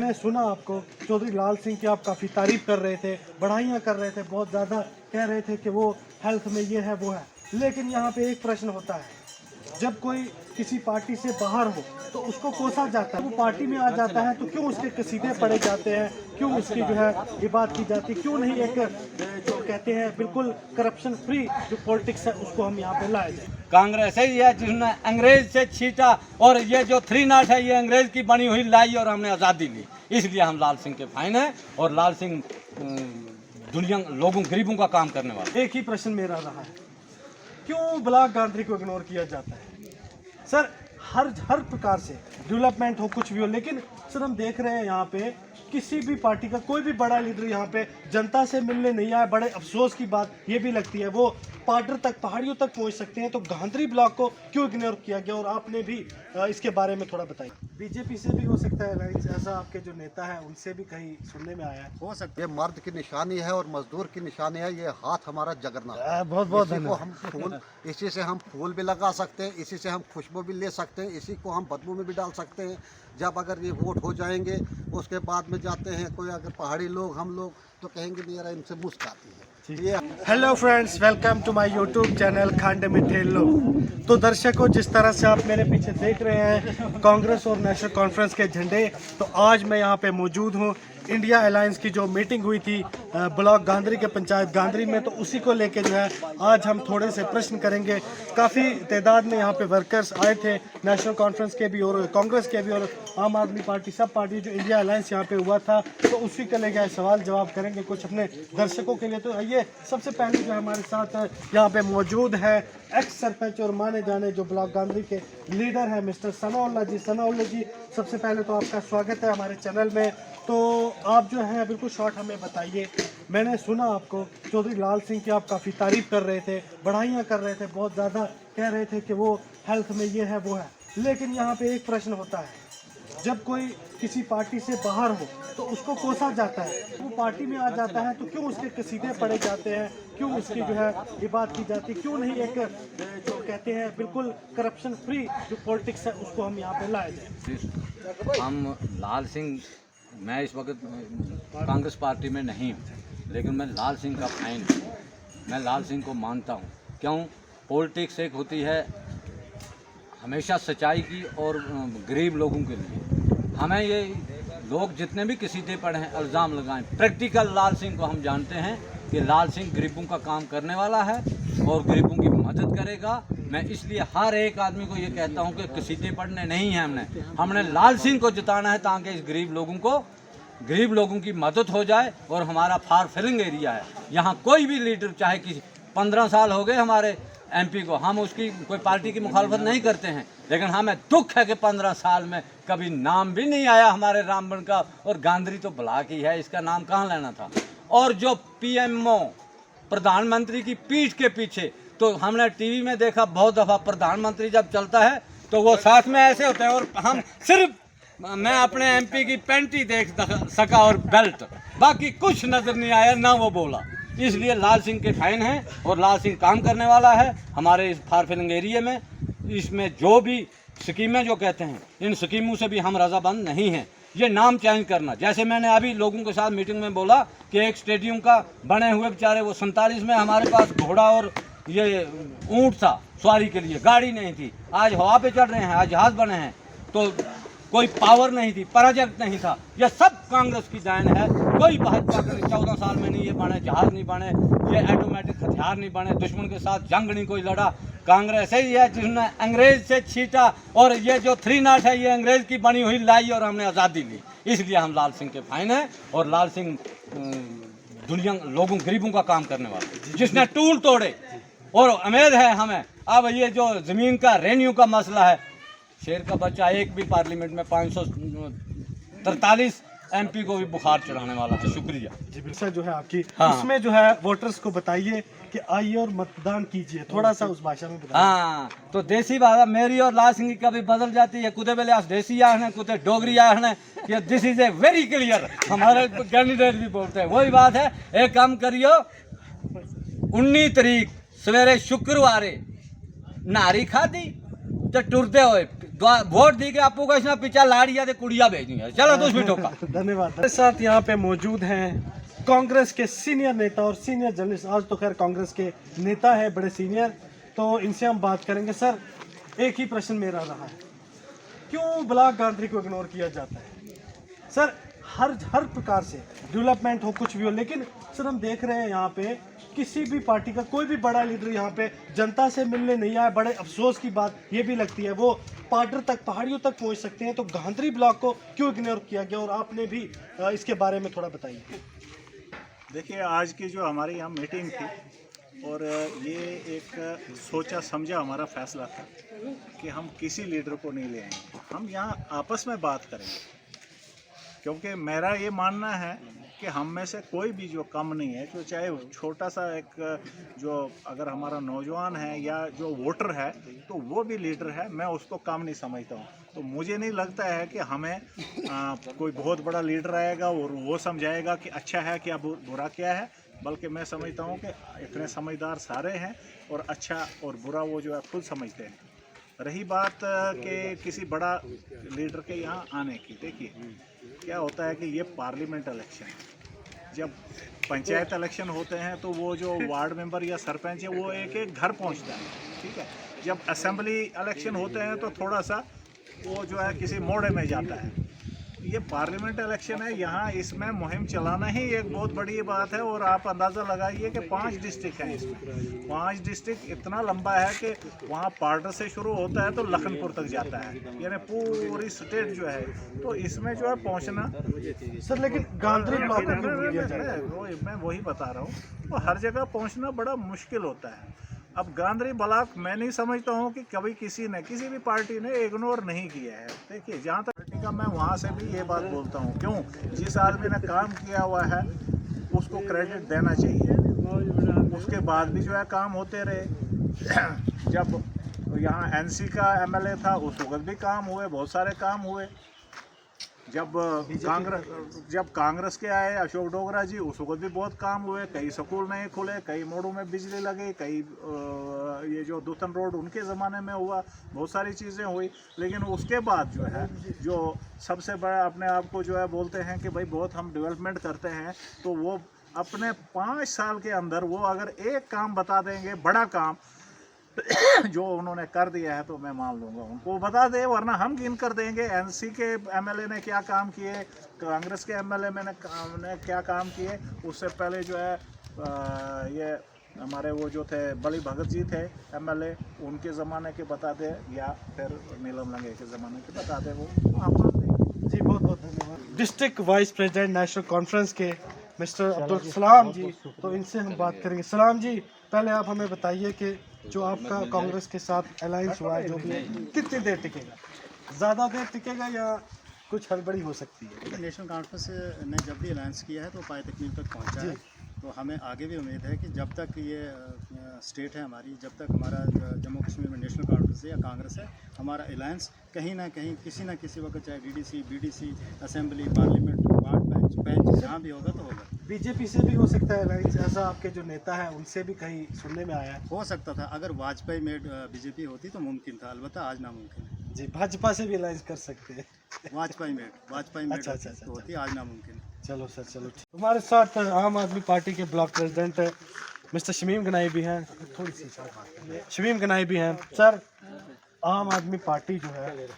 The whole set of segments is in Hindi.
मैंने सुना आपको चौधरी लाल सिंह की आप काफ़ी तारीफ कर रहे थे, बढ़ाइयाँ कर रहे थे, बहुत ज़्यादा कह रहे थे कि वो हेल्थ में ये है वो है, लेकिन यहाँ पे एक प्रश्न होता है, जब कोई किसी पार्टी से बाहर हो तो उसको कोसा जाता है, वो पार्टी में आ जाता है तो क्यों उसके कसीदे पढ़े जाते हैं, क्यों उसकी जो है ये बात की जाती है, क्यों नहीं एक जो कहते हैं बिल्कुल करप्शन फ्री जो पॉलिटिक्स है उसको हम यहाँ पे लाए जाए। कांग्रेस ही है जिसने अंग्रेज से छीटा और ये जो 3 नॉट है ये अंग्रेज की बनी हुई लाई और हमने आज़ादी ली, इसलिए हम लाल सिंह के फैन हैं और लाल सिंह दुनिया लोगों गरीबों का काम करने वाला। एक ही प्रश्न मेरा रहा है, क्यों ब्लॉक गांधी को इग्नोर किया जाता है? सर हर प्रकार से डेवलपमेंट हो कुछ भी हो, लेकिन सर हम देख रहे हैं यहाँ पे किसी भी पार्टी का कोई भी बड़ा लीडर यहाँ पे जनता से मिलने नहीं आया। बड़े अफसोस की बात ये भी लगती है, वो पार्डर तक पहाड़ियों तक पहुँच सकते हैं, तो गांधी ब्लॉक को क्यों इग्नोर किया गया? और आपने भी इसके बारे में थोड़ा बताइए। बीजेपी से भी हो सकता है अलायंस, ऐसा आपके जो नेता है उनसे भी कहीं सुनने में आया है? हो सकता है। ये मर्द की निशानी है और मजदूर की निशानी है, ये हाथ हमारा जगरना। बहुत बहुत इसी को धन्यवाद। हम फूल इसी से हम फूल भी लगा सकते हैं, इसी से हम खुशबू भी ले सकते हैं, इसी को हम बदबू में भी डाल सकते हैं। जब अगर ये वोट हो जाएंगे उसके बाद में जाते हैं कोई अगर पहाड़ी लोग हम लोग तो कहेंगे मेरा इनसे मुस्क आती है। ये hello friends, welcome to my YouTube channel Khande Mithe Log. तो दर्शकों, जिस तरह से आप मेरे पीछे देख रहे हैं कांग्रेस और नेशनल कॉन्फ्रेंस के झंडे, तो आज मैं यहाँ पे मौजूद हूँ। इंडिया अलायंस की जो मीटिंग हुई थी ब्लॉक गांधरी के पंचायत गांधरी में, तो उसी को लेके जो है आज हम थोड़े से प्रश्न करेंगे। काफ़ी तादाद में यहाँ पे वर्कर्स आए थे, नेशनल कॉन्फ्रेंस के भी और कांग्रेस के भी और आम आदमी पार्टी, सब पार्टी जो इंडिया अलायंस यहाँ पे हुआ था, तो उसी के लेके सवाल जवाब करेंगे कुछ अपने दर्शकों के लिए। तो आइए, सबसे पहले जो हमारे साथ यहाँ पे मौजूद है एक्स सरपंच और माने जाने जो ब्लॉक गांधरी के लीडर है मिस्टर सनाउल्लाह जी। सनाउल्लाह जी, सबसे पहले तो आपका स्वागत है हमारे चैनल में। तो आप जो है बिल्कुल शॉर्ट हमें बताइए, मैंने सुना आपको चौधरी लाल सिंह की आप काफ़ी तारीफ कर रहे थे, बढ़ाइयाँ कर रहे थे, बहुत ज़्यादा कह रहे थे कि वो हेल्थ में ये है वो है, लेकिन यहाँ पे एक प्रश्न होता है, जब कोई किसी पार्टी से बाहर हो तो उसको कोसा जाता है, वो पार्टी में आ जाता है तो क्यों उसके कसीदे पढ़े जाते हैं, क्यों उसकी जो है ये बात की जाती है, क्यों नहीं एक जो कहते हैं बिल्कुल करप्शन फ्री जो पॉलिटिक्स है उसको हम यहाँ पे लाए जाए। हम लाल सिंह, मैं इस वक्त कांग्रेस पार्टी में नहीं हूँ, लेकिन मैं लाल सिंह का फैन हूँ। मैं लाल सिंह को मानता हूँ। क्यों? पॉलिटिक्स एक होती है हमेशा सच्चाई की और गरीब लोगों के लिए। हमें ये लोग जितने भी कसीदे पढ़े हैं इल्ज़ाम लगाएं, प्रैक्टिकल लाल सिंह को हम जानते हैं कि लाल सिंह गरीबों का काम करने वाला है और गरीबों की मदद करेगा। मैं इसलिए हर एक आदमी को ये कहता हूँ कि कसीदे पढ़ने नहीं हैं, हमने लाल सिंह को जिताना है ताकि इस गरीब लोगों की मदद हो जाए। और हमारा फार फिलिंग एरिया है, यहाँ कोई भी लीडर, चाहे किसी 15 साल हो गए हमारे एमपी को, हम उसकी कोई पार्टी की मुखालफत नहीं करते हैं, लेकिन हमें दुख है कि 15 साल में कभी नाम भी नहीं आया हमारे रामबन का, और गांधरी तो ब्लॉक ही है, इसका नाम कहाँ लेना था। और जो पीएमओ प्रधानमंत्री की पीठ के पीछे, तो हमने टीवी में देखा बहुत दफ़ा, प्रधानमंत्री जब चलता है तो वो साथ में ऐसे होते हैं और हम सिर्फ, मैं अपने एमपी की पैंट ही देख सका और बेल्ट, बाकी कुछ नज़र नहीं आया, ना वो बोला। इसलिए लाल सिंह के फैन हैं और लाल सिंह काम करने वाला है हमारे इस फार फिलिंग एरिया में। इसमें जो भी स्कीमें जो कहते हैं, इन स्कीमों से भी हम रजामंद नहीं हैं। ये नाम चेंज करना, जैसे मैंने अभी लोगों के साथ मीटिंग में बोला कि एक स्टेडियम का बने हुए बेचारे वो 47 में हमारे पास घोड़ा और ये ऊँट था सवारी के लिए, गाड़ी नहीं थी, आज हवा पे चढ़ रहे हैं, आज जहाज़ बने हैं। तो कोई पावर नहीं थी, प्रोजेक्ट नहीं था, ये सब कांग्रेस की देन है। कोई भाजपा के 14 साल में नहीं ये बने, जहाज नहीं बने, ये ऑटोमेटिक हथियार नहीं बने, दुश्मन के साथ जंग नहीं कोई लड़ा। कांग्रेस ही है जिसने अंग्रेज से छीटा और ये जो 3 नॉट है ये अंग्रेज की बनी हुई लाई और हमने आज़ादी ली, इसलिए हम लाल सिंह के फैन हैं। और लाल सिंह दुनिया लोगों गरीबों का काम करने वाला, जिसने टूल तोड़े। और उम्मीद है हमें, अब ये जो ज़मीन का रेन्यू का मसला है, शेर का बच्चा एक भी पार्लियामेंट में 543 एमपी को भी बुखार चढ़ाने वाला है। शुक्रिया जी। बिल्कुल जो है आपकी, हाँ। उसमें जो है वोटर्स को बताइए कि आइए और मतदान कीजिए, थोड़ा सा उस भाषा में बताइए। हाँ, तो देसी भाषा मेरी और लाल सिंह की कभी बदल जाती है, कुते बेले देसी आहने कुते डोगरी आहने, कि this is a very clear. हमारे कैंडिडेट भी बोलते हैं वही बात है। एक काम करियो, 19 तारीख सवेरे शुक्रवार नारी खादी तो टुरते हुए वोट दी के आपको इसमें पिछा लाड़िया ते कुड़िया भेजी है। चलो तो उसमें ठोका। धन्यवाद। हमारे साथ यहाँ पे मौजूद हैं कांग्रेस के सीनियर नेता और सीनियर जर्नलिस्ट, आज तो खैर कांग्रेस के नेता है बड़े सीनियर, तो इनसे हम बात करेंगे। सर, एक ही प्रश्न मेरा रहा है, क्यों ब्लॉक गांधी को इग्नोर किया जाता है? सर, हर प्रकार से डेवलपमेंट हो, कुछ भी हो, लेकिन सर हम देख रहे हैं यहाँ पे किसी भी पार्टी का कोई भी बड़ा लीडर यहाँ पे जनता से मिलने नहीं आया। बड़े अफसोस की बात ये भी लगती है, वो पार्डर तक, पहाड़ियों तक पहुँच सकते हैं, तो गांधी ब्लॉक को क्यों इग्नोर किया गया? और आपने भी इसके बारे में थोड़ा बताइए। देखिए, आज की जो हमारी यहाँ मीटिंग थी, और ये एक सोचा समझा हमारा फैसला था कि हम किसी लीडर को नहीं ले आएंगे, हम यहाँ आपस में बात करेंगे, क्योंकि मेरा ये मानना है कि हम में से कोई भी जो कम नहीं है, जो चाहे छोटा सा एक जो अगर हमारा नौजवान है या जो वोटर है, तो वो भी लीडर है, मैं उसको कम नहीं समझता हूँ। तो मुझे नहीं लगता है कि हमें कोई बहुत बड़ा लीडर आएगा और वो समझाएगा कि अच्छा है क्या बुरा क्या है, बल्कि मैं समझता हूँ कि इतने समझदार सारे हैं और अच्छा और बुरा वो जो है खुद समझते हैं। रही बात कि किसी बड़ा लीडर के यहाँ आने की, देखिए क्या होता है कि ये पार्लियामेंट इलेक्शन है। जब पंचायत इलेक्शन होते हैं तो वो जो वार्ड मेंबर या सरपंच है वो एक एक घर पहुंचता है, ठीक है। जब असेंबली इलेक्शन होते हैं तो थोड़ा सा वो जो है किसी मोड़े में जाता है। ये पार्लियामेंट इलेक्शन है, यहाँ इसमें मुहिम चलाना ही एक बहुत बड़ी बात है। और आप अंदाज़ा लगाइए कि 5 डिस्ट्रिक्ट हैं इसमें, 5 डिस्ट्रिक्ट इतना लंबा है कि वहाँ पार्डर से शुरू होता है तो लखनपुर तक जाता है, यानी पूरी स्टेट जो है। तो इसमें जो है पहुँचना सर, लेकिन गांधी ब्लॉक को क्यों किया जाता है? मैं वही बता रहा हूँ, तो हर जगह पहुँचना बड़ा मुश्किल होता है। अब गांधी ब्लॉक मैं नहीं समझता हूँ कि कभी किसी ने, किसी भी पार्टी ने इग्नोर नहीं किया है। देखिए, जहाँ तक पार्टी का, मैं वहाँ से भी ये बात बोलता हूँ, क्यों, जिस आदमी ने काम किया हुआ है उसको क्रेडिट देना चाहिए। उसके बाद भी जो है काम होते रहे। जब यहाँ एनसी का एमएलए था उस वक्त भी काम हुए, बहुत सारे काम हुए। जब कांग्रेस के आए अशोक डोगरा जी, उस वक्त भी बहुत काम हुए, कई स्कूल नहीं खुले, कई मोड़ों में बिजली लगे, कई ये जो दूतन रोड उनके ज़माने में हुआ, बहुत सारी चीज़ें हुई। लेकिन उसके बाद जो है, जो सबसे बड़ा अपने आप को जो है बोलते हैं कि भाई बहुत हम डेवलपमेंट करते हैं, तो वो अपने 5 साल के अंदर वो अगर एक काम बता देंगे, बड़ा काम जो उन्होंने कर दिया है, तो मैं मान लूँगा उनको बता दे, वरना हम गिन कर देंगे एनसी के एमएलए ने क्या काम किए, कांग्रेस के एमएलए ने क्या काम किए। उससे पहले जो है ये हमारे वो जो थे बली भगत जी थे एमएलए, उनके ज़माने के बता दे, या फिर नीलम लंगे के ज़माने के बता दे, वो आप जी बहुत बहुत धन्यवाद। District vice president national conference के मिस्टर अब्दुल सलाम जी, तो इनसे हम बात करेंगे। सलाम जी, पहले आप हमें बताइए कि जो आपका कांग्रेस के साथ अलायंस हुआ है, जो भी कितनी देर टिकेगा? ज़्यादा देर टिकेगा या कुछ हड़बड़ी हो सकती है? नेशनल कॉन्फ्रेंस ने जब भी अलायंस किया है तो पाए तकमील तक पहुंचा है। तो हमें आगे भी उम्मीद है कि जब तक ये स्टेट है हमारी, जब तक हमारा जम्मू कश्मीर में नेशनल कॉन्फ्रेंस है या कांग्रेस है, हमारा अलायंस कहीं ना कहीं किसी ना किसी वक्त, चाहे DDC, BDC, assembly, parliament, ward bench जहाँ भी होगा तो होगा। बीजेपी से भी हो सकता है अलायंस, ऐसा आपके जो नेता है उनसे भी कहीं सुनने में आया है? हो सकता था, अगर वाजपेयी में बीजेपी होती तो मुमकिन था, अलबत्ता आज नामुमकिन है। जी, भाजपा से भी अलायंस कर सकते हैं। वाजपेयी में अच्छा, होती, आज नामुमकिन है। चलो सर, चलो ठीक। हमारे साथ आम आदमी पार्टी के block president mister Shamim Ganai भी हैं, थोड़ी सी शमीम गनाई भी हैं। सर, आम आदमी पार्टी जो है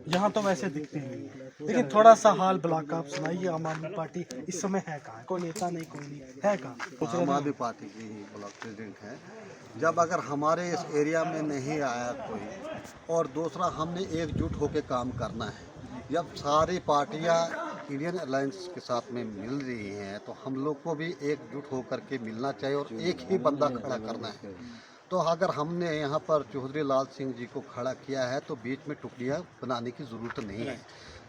यहाँ तो वैसे दिखती नहीं है, लेकिन थोड़ा सा हाल ब्लॉक का आप सुनाइए। आम आदमी पार्टी इस समय है कहाँ? कोई नेता नहीं, कोई नहीं है कहाँ? आम आदमी पार्टी की ही ब्लॉक प्रेसिडेंट है। जब अगर हमारे इस एरिया में नहीं आया कोई, और दूसरा हमने एकजुट होकर काम करना है। जब सारी पार्टियां इंडियन अलायंस के साथ में मिल रही हैं, तो हम लोग को भी एकजुट होकर के मिलना चाहिए और एक ही बंदा खड़ा करना है। तो अगर हमने यहाँ पर चौधरी लाल सिंह जी को खड़ा किया है, तो बीच में टुकड़ियाँ बनाने की ज़रूरत नहीं है।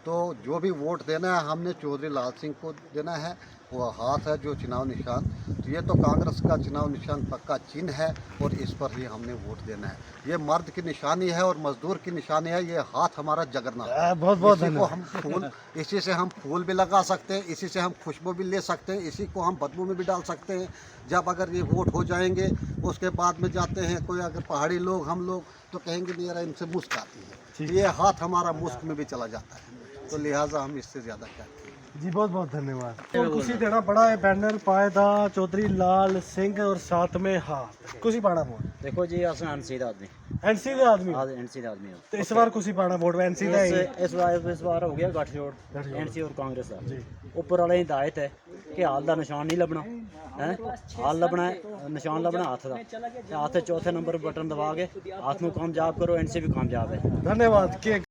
तो जो भी वोट देना है, हमने चौधरी लाल सिंह को देना है। वो हाथ है जो चुनाव निशान, तो ये तो कांग्रेस का चुनाव निशान पक्का चिन्ह है, और इस पर ही हमने वोट देना है। ये मर्द की निशानी है और मजदूर की निशानी है। ये हाथ हमारा जगरना है। बहुत बहुत इसी को धन्यवाद। हम फूल, इसी से हम फूल भी लगा सकते हैं, इसी से हम खुशबू भी ले सकते हैं, इसी को हम बदबू में भी डाल सकते हैं। जब अगर ये वोट हो जाएंगे, उसके बाद में जाते हैं कोई अगर पहाड़ी लोग, हम लोग तो कहेंगे नहीं यार इनसे मुश्क आती है। ये हाथ हमारा मुश्क में भी चला जाता है, तो लिहाजा हम इससे ज़्यादा क्या करें। जी बहुत बहुत धन्यवाद। तो कुछ देना बड़ा है बैनर पाएदा चौधरी लाल सिंह और साथ में हाथ कुछ पाना वोट देखो जी अस एनसी का आदमी एनसी का आदमी हो। एनसी का आदमी हो। तो इस बार कुछ पाना वोट एनसी का है। इस बार हो गया गठजोड़ एनसी और कांग्रेस का। उपर वाले हिदायत है कि हाल का निशान नहीं लभना है, हाल लभना है निशान लभना हाथ का। हाथ चौथे नंबर बटन दबा के हाथ में कामयाब करो, एनसी भी कामयाब है। धन्यवाद कि